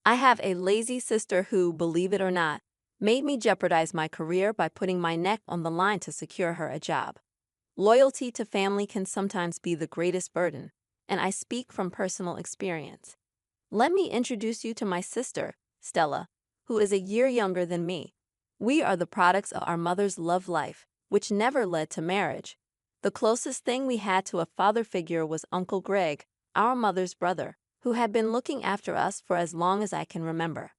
I have a lazy sister who, believe it or not, made me jeopardize my career by putting my neck on the line to secure her a job. Loyalty to family can sometimes be the greatest burden, and I speak from personal experience. Let me introduce you to my sister, Stella, who is a year younger than me. We are the products of our mother's love life, which never led to marriage. The closest thing we had to a father figure was Uncle Greg, our mother's brother, who had been looking after us for as long as I can remember.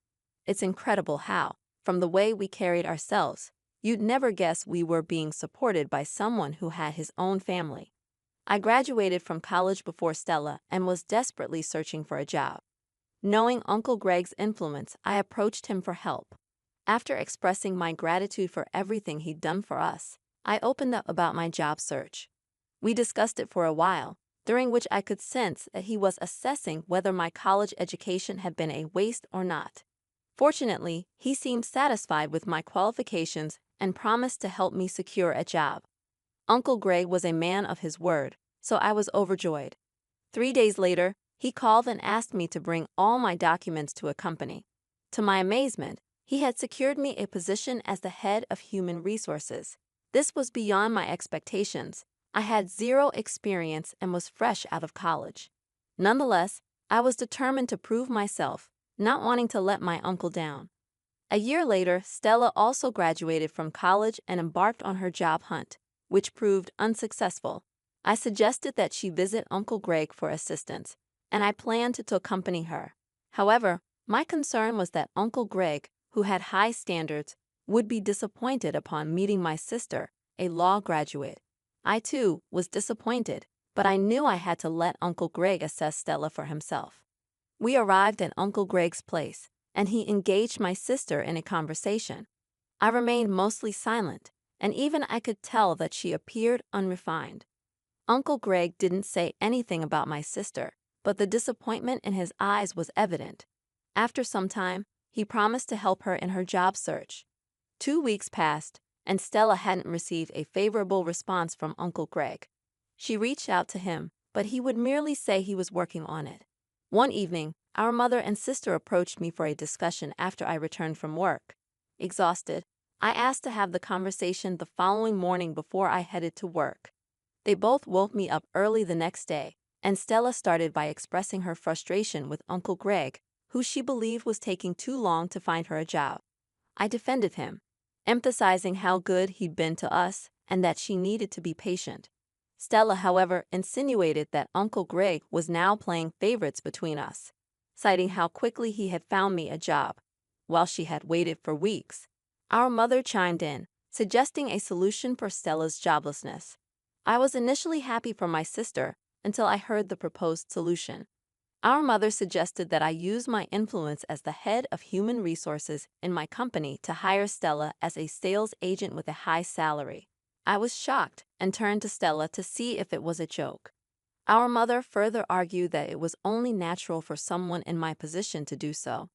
It's incredible how, from the way we carried ourselves, you'd never guess we were being supported by someone who had his own family. I graduated from college before Stella and was desperately searching for a job. Knowing Uncle Greg's influence, I approached him for help. After expressing my gratitude for everything he'd done for us, I opened up about my job search. We discussed it for a while, during which I could sense that he was assessing whether my college education had been a waste or not. Fortunately, he seemed satisfied with my qualifications and promised to help me secure a job. Uncle Greg was a man of his word, so I was overjoyed. 3 days later, he called and asked me to bring all my documents to a company. To my amazement, he had secured me a position as the head of human resources. This was beyond my expectations. I had zero experience and was fresh out of college. Nonetheless, I was determined to prove myself, not wanting to let my uncle down. A year later, Stella also graduated from college and embarked on her job hunt, which proved unsuccessful. I suggested that she visit Uncle Greg for assistance, and I planned to accompany her. However, my concern was that Uncle Greg, who had high standards, would be disappointed upon meeting my sister, a law graduate. I, too, was disappointed, but I knew I had to let Uncle Greg assess Stella for himself. We arrived at Uncle Greg's place, and he engaged my sister in a conversation. I remained mostly silent, and even I could tell that she appeared unrefined. Uncle Greg didn't say anything about my sister, but the disappointment in his eyes was evident. After some time, he promised to help her in her job search. 2 weeks passed, and Stella hadn't received a favorable response from Uncle Greg. She reached out to him, but he would merely say he was working on it. One evening, our mother and sister approached me for a discussion after I returned from work. Exhausted, I asked to have the conversation the following morning before I headed to work. They both woke me up early the next day, and Stella started by expressing her frustration with Uncle Greg, who she believed was taking too long to find her a job. I defended him, emphasizing how good he'd been to us and that she needed to be patient. Stella, however, insinuated that Uncle Greg was now playing favorites between us, citing how quickly he had found me a job, while she had waited for weeks. Our mother chimed in, suggesting a solution for Stella's joblessness. I was initially happy for my sister until I heard the proposed solution. Our mother suggested that I use my influence as the head of human resources in my company to hire Stella as a sales agent with a high salary. I was shocked and turned to Stella to see if it was a joke. Our mother further argued that it was only natural for someone in my position to do so.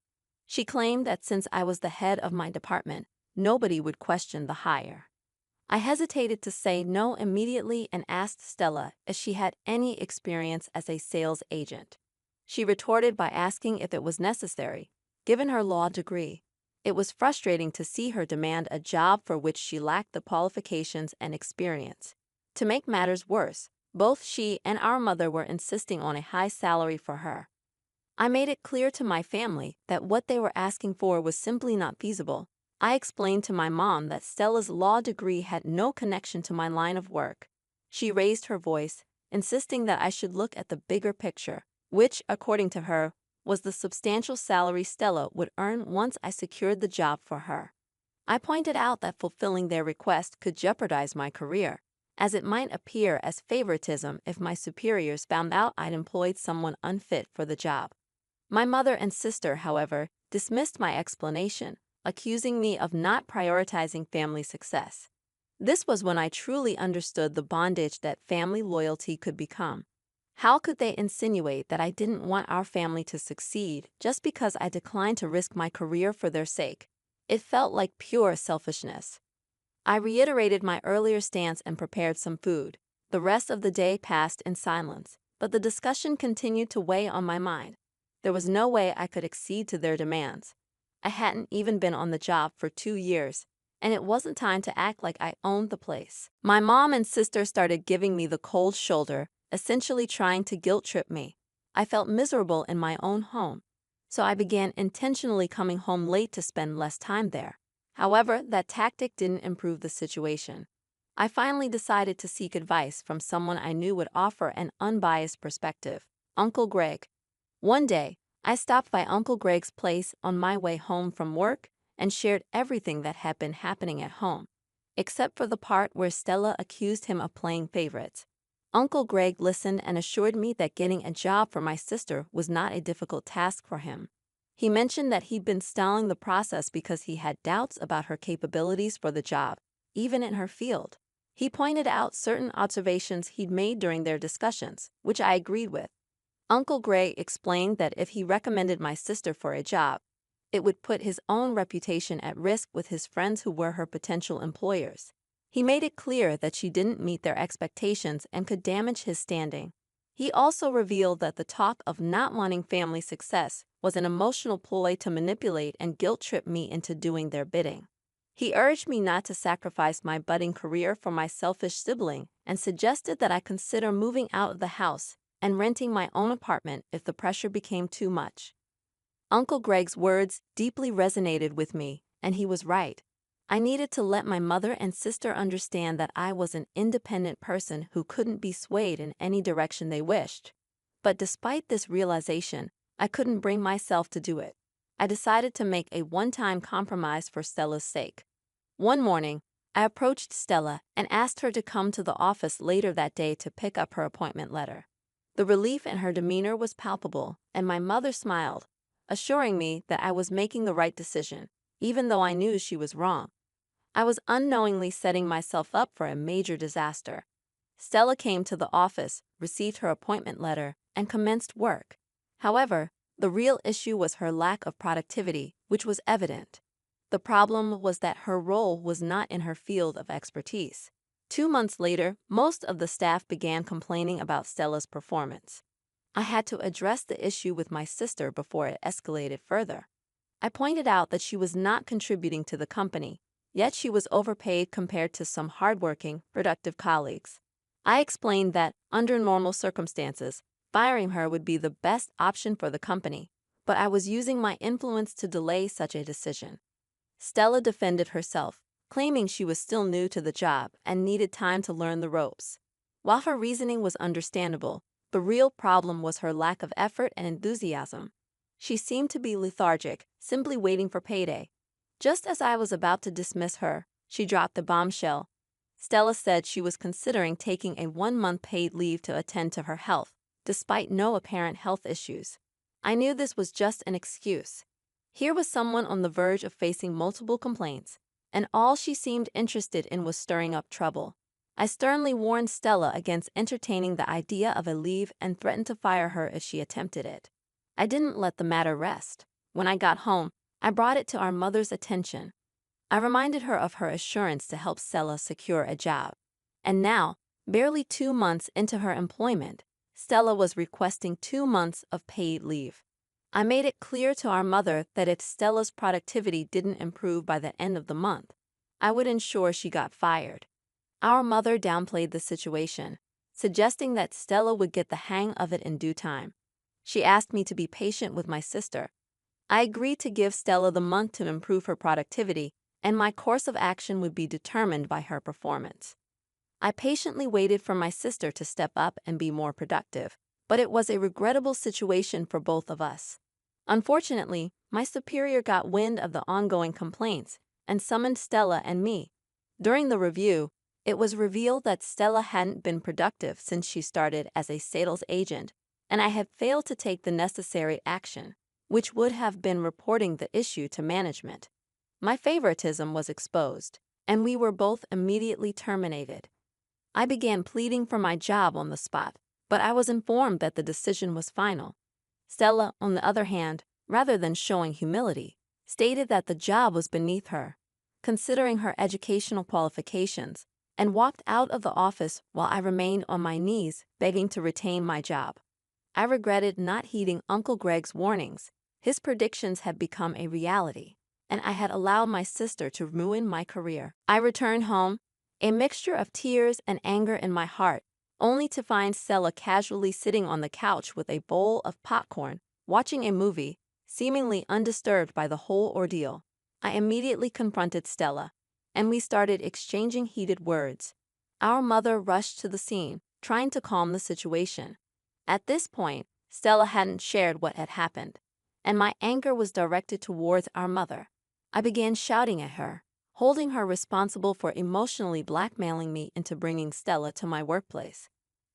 She claimed that since I was the head of my department, nobody would question the hire. I hesitated to say no immediately and asked Stella if she had any experience as a sales agent. She retorted by asking if it was necessary, given her law degree. It was frustrating to see her demand a job for which she lacked the qualifications and experience. To make matters worse, both she and our mother were insisting on a high salary for her. I made it clear to my family that what they were asking for was simply not feasible. I explained to my mom that Stella's law degree had no connection to my line of work. She raised her voice, insisting that I should look at the bigger picture, which, according to her, was the substantial salary Stella would earn once I secured the job for her. I pointed out that fulfilling their request could jeopardize my career, as it might appear as favoritism if my superiors found out I'd employed someone unfit for the job. My mother and sister, however, dismissed my explanation, accusing me of not prioritizing family success. This was when I truly understood the bondage that family loyalty could become. How could they insinuate that I didn't want our family to succeed just because I declined to risk my career for their sake? It felt like pure selfishness. I reiterated my earlier stance and prepared some food. The rest of the day passed in silence, but the discussion continued to weigh on my mind. There was no way I could accede to their demands. I hadn't even been on the job for 2 years, and it wasn't time to act like I owned the place. My mom and sister started giving me the cold shoulder, essentially trying to guilt-trip me. I felt miserable in my own home, so I began intentionally coming home late to spend less time there. However, that tactic didn't improve the situation. I finally decided to seek advice from someone I knew would offer an unbiased perspective, Uncle Greg. One day, I stopped by Uncle Greg's place on my way home from work and shared everything that had been happening at home, except for the part where Stella accused him of playing favorites. Uncle Greg listened and assured me that getting a job for my sister was not a difficult task for him. He mentioned that he'd been stalling the process because he had doubts about her capabilities for the job, even in her field. He pointed out certain observations he'd made during their discussions, which I agreed with. Uncle Greg explained that if he recommended my sister for a job, it would put his own reputation at risk with his friends who were her potential employers. He made it clear that she didn't meet their expectations and could damage his standing. He also revealed that the talk of not wanting family success was an emotional ploy to manipulate and guilt-trip me into doing their bidding. He urged me not to sacrifice my budding career for my selfish sibling and suggested that I consider moving out of the house and renting my own apartment if the pressure became too much. Uncle Greg's words deeply resonated with me, and he was right. I needed to let my mother and sister understand that I was an independent person who couldn't be swayed in any direction they wished. But despite this realization, I couldn't bring myself to do it. I decided to make a one-time compromise for Stella's sake. One morning, I approached Stella and asked her to come to the office later that day to pick up her appointment letter. The relief in her demeanor was palpable, and my mother smiled, assuring me that I was making the right decision, even though I knew she was wrong. I was unknowingly setting myself up for a major disaster. Stella came to the office, received her appointment letter, and commenced work. However, the real issue was her lack of productivity, which was evident. The problem was that her role was not in her field of expertise. 2 months later, most of the staff began complaining about Stella's performance. I had to address the issue with my sister before it escalated further. I pointed out that she was not contributing to the company, yet she was overpaid compared to some hardworking, productive colleagues. I explained that, under normal circumstances, firing her would be the best option for the company, but I was using my influence to delay such a decision. Stella defended herself, claiming she was still new to the job and needed time to learn the ropes. While her reasoning was understandable, the real problem was her lack of effort and enthusiasm. She seemed to be lethargic, simply waiting for payday. Just as I was about to dismiss her, she dropped the bombshell. Stella said she was considering taking a 1-month paid leave to attend to her health, despite no apparent health issues. I knew this was just an excuse. Here was someone on the verge of facing multiple complaints, and all she seemed interested in was stirring up trouble. I sternly warned Stella against entertaining the idea of a leave and threatened to fire her if she attempted it. I didn't let the matter rest. When I got home, I brought it to our mother's attention. I reminded her of her assurance to help Stella secure a job. And now, barely 2 months into her employment, Stella was requesting 2 months of paid leave. I made it clear to our mother that if Stella's productivity didn't improve by the end of the month, I would ensure she got fired. Our mother downplayed the situation, suggesting that Stella would get the hang of it in due time. She asked me to be patient with my sister. I agreed to give Stella the month to improve her productivity, and my course of action would be determined by her performance. I patiently waited for my sister to step up and be more productive, but it was a regrettable situation for both of us. Unfortunately, my superior got wind of the ongoing complaints and summoned Stella and me. During the review, it was revealed that Stella hadn't been productive since she started as a sales agent, and I had failed to take the necessary action, which would have been reporting the issue to management. My favoritism was exposed, and we were both immediately terminated. I began pleading for my job on the spot, but I was informed that the decision was final. Stella, on the other hand, rather than showing humility, stated that the job was beneath her, considering her educational qualifications, and walked out of the office while I remained on my knees begging to retain my job. I regretted not heeding Uncle Greg's warnings. His predictions had become a reality, and I had allowed my sister to ruin my career. I returned home, a mixture of tears and anger in my heart, only to find Stella casually sitting on the couch with a bowl of popcorn, watching a movie, seemingly undisturbed by the whole ordeal. I immediately confronted Stella, and we started exchanging heated words. Our mother rushed to the scene, trying to calm the situation. At this point, Stella hadn't shared what had happened, and my anger was directed towards our mother. I began shouting at her, holding her responsible for emotionally blackmailing me into bringing Stella to my workplace.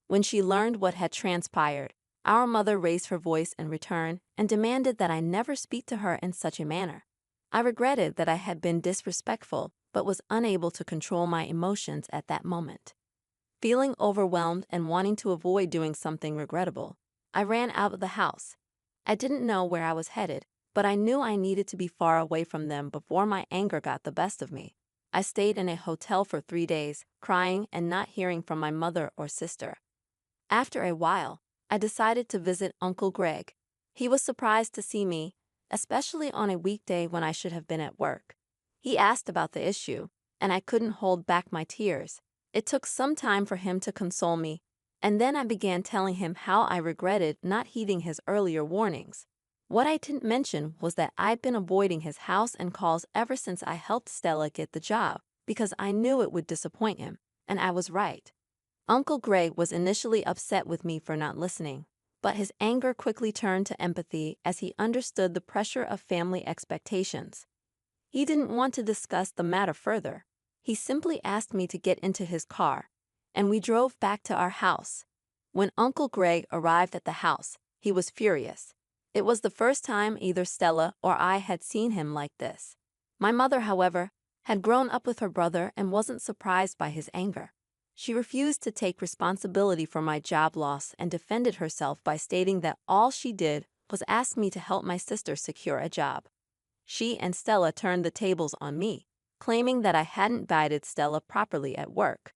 When she learned what had transpired, our mother raised her voice in return and demanded that I never speak to her in such a manner. I regretted that I had been disrespectful, but was unable to control my emotions at that moment. Feeling overwhelmed and wanting to avoid doing something regrettable, I ran out of the house. I didn't know where I was headed, but I knew I needed to be far away from them before my anger got the best of me. I stayed in a hotel for 3 days, crying and not hearing from my mother or sister. After a while, I decided to visit Uncle Greg. He was surprised to see me, especially on a weekday when I should have been at work. He asked about the issue, and I couldn't hold back my tears. It took some time for him to console me, and then I began telling him how I regretted not heeding his earlier warnings. What I didn't mention was that I'd been avoiding his house and calls ever since I helped Stella get the job, because I knew it would disappoint him, and I was right. Uncle Greg was initially upset with me for not listening, but his anger quickly turned to empathy as he understood the pressure of family expectations. He didn't want to discuss the matter further. He simply asked me to get into his car, and we drove back to our house. When Uncle Greg arrived at the house, he was furious. It was the first time either Stella or I had seen him like this. My mother, however, had grown up with her brother and wasn't surprised by his anger. She refused to take responsibility for my job loss and defended herself by stating that all she did was ask me to help my sister secure a job. She and Stella turned the tables on me, claiming that I hadn't guided Stella properly at work.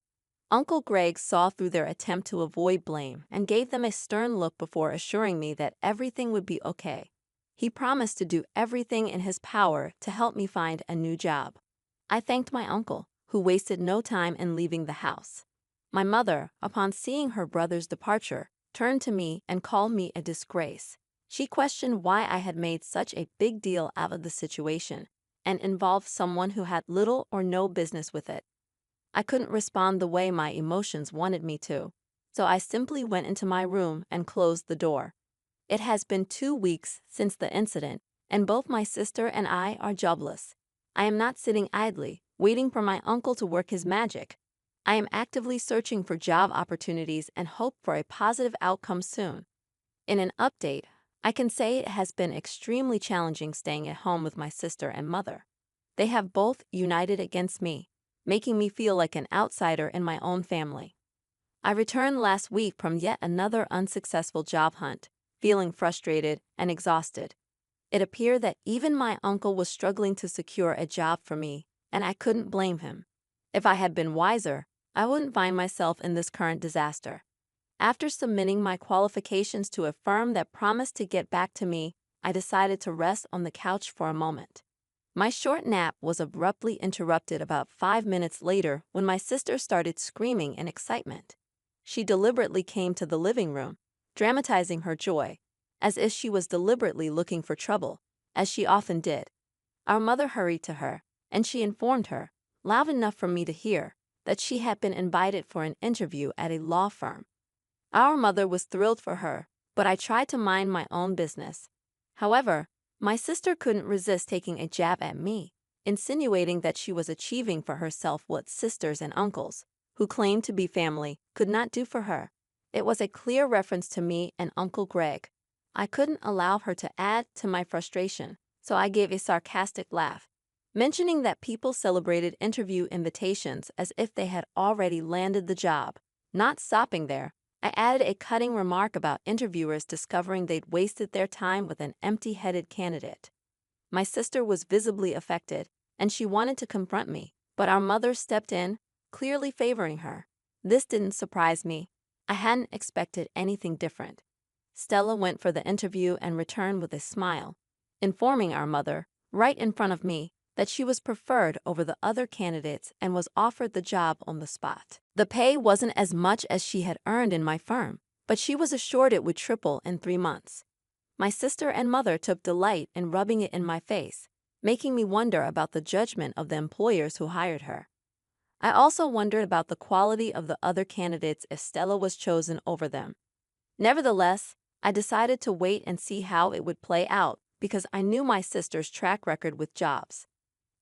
Uncle Greg saw through their attempt to avoid blame and gave them a stern look before assuring me that everything would be okay. He promised to do everything in his power to help me find a new job. I thanked my uncle, who wasted no time in leaving the house. My mother, upon seeing her brother's departure, turned to me and called me a disgrace. She questioned why I had made such a big deal out of the situation and involved someone who had little or no business with it. I couldn't respond the way my emotions wanted me to, so I simply went into my room and closed the door. It has been 2 weeks since the incident, and both my sister and I are jobless. I am not sitting idly, waiting for my uncle to work his magic. I am actively searching for job opportunities and hope for a positive outcome soon. In an update, I can say it has been extremely challenging staying at home with my sister and mother. They have both united against me, making me feel like an outsider in my own family. I returned last week from yet another unsuccessful job hunt, feeling frustrated and exhausted. It appeared that even my uncle was struggling to secure a job for me, and I couldn't blame him. If I had been wiser, I wouldn't find myself in this current disaster. After submitting my qualifications to a firm that promised to get back to me, I decided to rest on the couch for a moment. My short nap was abruptly interrupted about 5 minutes later when my sister started screaming in excitement. She deliberately came to the living room, dramatizing her joy, as if she was deliberately looking for trouble, as she often did. Our mother hurried to her, and she informed her, loud enough for me to hear, that she had been invited for an interview at a law firm. Our mother was thrilled for her, but I tried to mind my own business. However, my sister couldn't resist taking a jab at me, insinuating that she was achieving for herself what sisters and uncles, who claimed to be family, could not do for her. It was a clear reference to me and Uncle Greg. I couldn't allow her to add to my frustration, so I gave a sarcastic laugh, mentioning that people celebrated interview invitations as if they had already landed the job. Not stopping there, I added a cutting remark about interviewers discovering they'd wasted their time with an empty-headed candidate. My sister was visibly affected, and she wanted to confront me, but our mother stepped in, clearly favoring her. This didn't surprise me. I hadn't expected anything different. Stella went for the interview and returned with a smile, informing our mother, right in front of me, that she was preferred over the other candidates and was offered the job on the spot. The pay wasn't as much as she had earned in my firm, but she was assured it would triple in 3 months. My sister and mother took delight in rubbing it in my face, making me wonder about the judgment of the employers who hired her. I also wondered about the quality of the other candidates if Stella was chosen over them. Nevertheless, I decided to wait and see how it would play out because I knew my sister's track record with jobs.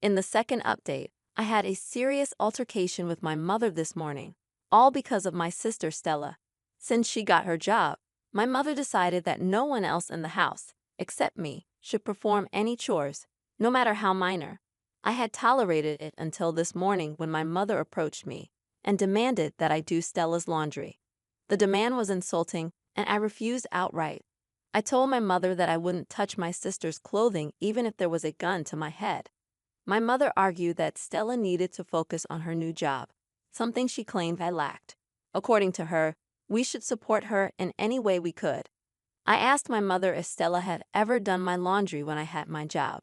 In the second update, I had a serious altercation with my mother this morning, all because of my sister Stella. Since she got her job, my mother decided that no one else in the house, except me, should perform any chores, no matter how minor. I had tolerated it until this morning when my mother approached me and demanded that I do Stella's laundry. The demand was insulting, and I refused outright. I told my mother that I wouldn't touch my sister's clothing even if there was a gun to my head. My mother argued that Stella needed to focus on her new job, something she claimed I lacked. According to her, we should support her in any way we could. I asked my mother if Stella had ever done my laundry when I had my job.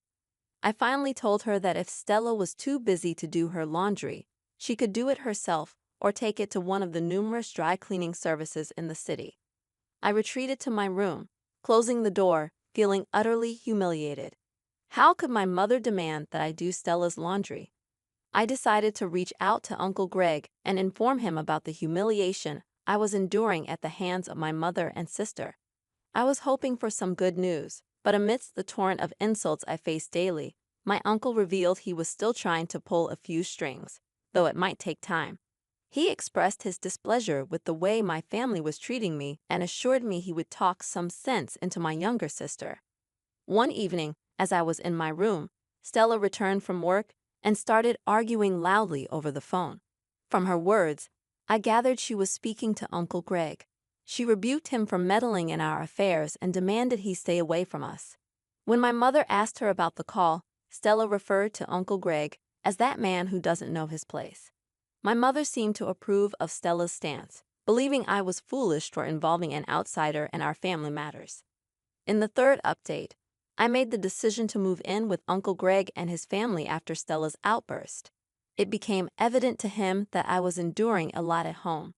I finally told her that if Stella was too busy to do her laundry, she could do it herself or take it to one of the numerous dry cleaning services in the city. I retreated to my room, closing the door, feeling utterly humiliated. How could my mother demand that I do Stella's laundry? I decided to reach out to Uncle Greg and inform him about the humiliation I was enduring at the hands of my mother and sister. I was hoping for some good news, but amidst the torrent of insults I faced daily, my uncle revealed he was still trying to pull a few strings, though it might take time. He expressed his displeasure with the way my family was treating me and assured me he would talk some sense into my younger sister. One evening, as I was in my room, Stella returned from work and started arguing loudly over the phone. From her words, I gathered she was speaking to Uncle Greg. She rebuked him for meddling in our affairs and demanded he stay away from us. When my mother asked her about the call, Stella referred to Uncle Greg as that man who doesn't know his place. My mother seemed to approve of Stella's stance, believing I was foolish for involving an outsider in our family matters. In the third update, I made the decision to move in with Uncle Greg and his family after Stella's outburst. It became evident to him that I was enduring a lot at home.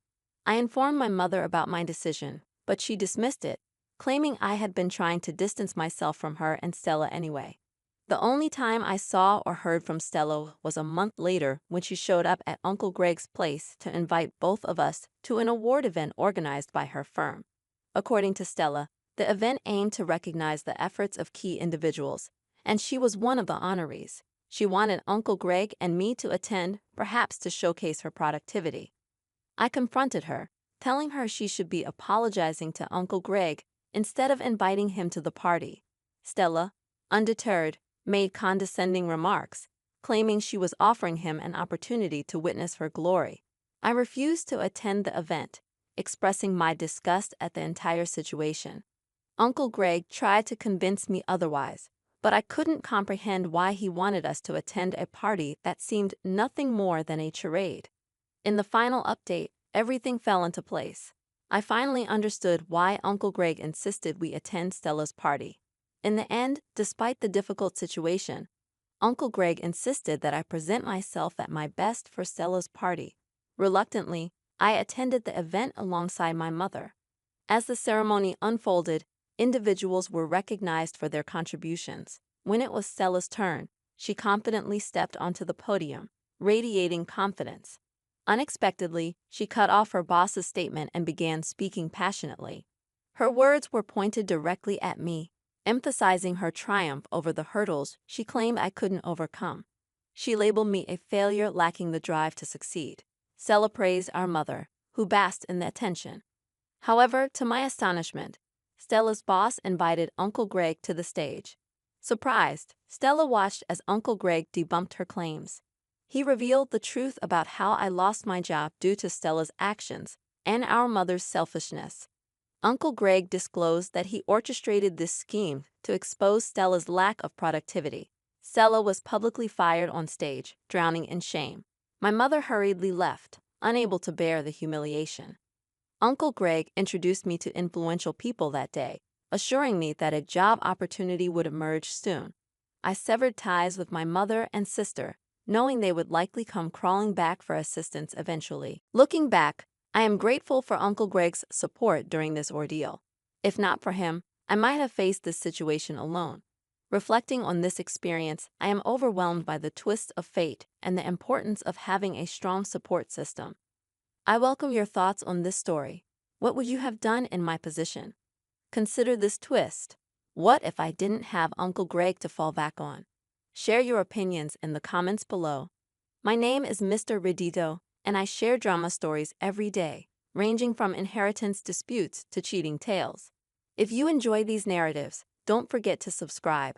I informed my mother about my decision, but she dismissed it, claiming I had been trying to distance myself from her and Stella anyway. The only time I saw or heard from Stella was a month later when she showed up at Uncle Greg's place to invite both of us to an award event organized by her firm. According to Stella, the event aimed to recognize the efforts of key individuals, and she was one of the honorees. She wanted Uncle Greg and me to attend, perhaps to showcase her productivity. I confronted her, telling her she should be apologizing to Uncle Greg instead of inviting him to the party. Stella, undeterred, made condescending remarks, claiming she was offering him an opportunity to witness her glory. I refused to attend the event, expressing my disgust at the entire situation. Uncle Greg tried to convince me otherwise, but I couldn't comprehend why he wanted us to attend a party that seemed nothing more than a charade. In the final update, everything fell into place. I finally understood why Uncle Greg insisted we attend Stella's party. In the end, despite the difficult situation, Uncle Greg insisted that I present myself at my best for Stella's party. Reluctantly, I attended the event alongside my mother. As the ceremony unfolded, individuals were recognized for their contributions. When it was Stella's turn, she confidently stepped onto the podium, radiating confidence. Unexpectedly, she cut off her boss's statement and began speaking passionately. Her words were pointed directly at me, emphasizing her triumph over the hurdles she claimed I couldn't overcome. She labeled me a failure lacking the drive to succeed. Stella praised our mother, who basked in the attention. However, to my astonishment, Stella's boss invited Uncle Greg to the stage. Surprised, Stella watched as Uncle Greg debunked her claims. He revealed the truth about how I lost my job due to Stella's actions and our mother's selfishness. Uncle Greg disclosed that he orchestrated this scheme to expose Stella's lack of productivity. Stella was publicly fired on stage, drowning in shame. My mother hurriedly left, unable to bear the humiliation. Uncle Greg introduced me to influential people that day, assuring me that a job opportunity would emerge soon. I severed ties with my mother and sister, knowing they would likely come crawling back for assistance eventually. Looking back, I am grateful for Uncle Greg's support during this ordeal. If not for him, I might have faced this situation alone. Reflecting on this experience, I am overwhelmed by the twists of fate and the importance of having a strong support system. I welcome your thoughts on this story. What would you have done in my position? Consider this twist. What if I didn't have Uncle Greg to fall back on? Share your opinions in the comments below. My name is Mr. Redito, and I share drama stories every day, ranging from inheritance disputes to cheating tales. If you enjoy these narratives, don't forget to subscribe.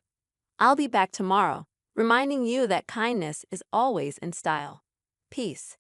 I'll be back tomorrow, reminding you that kindness is always in style. Peace.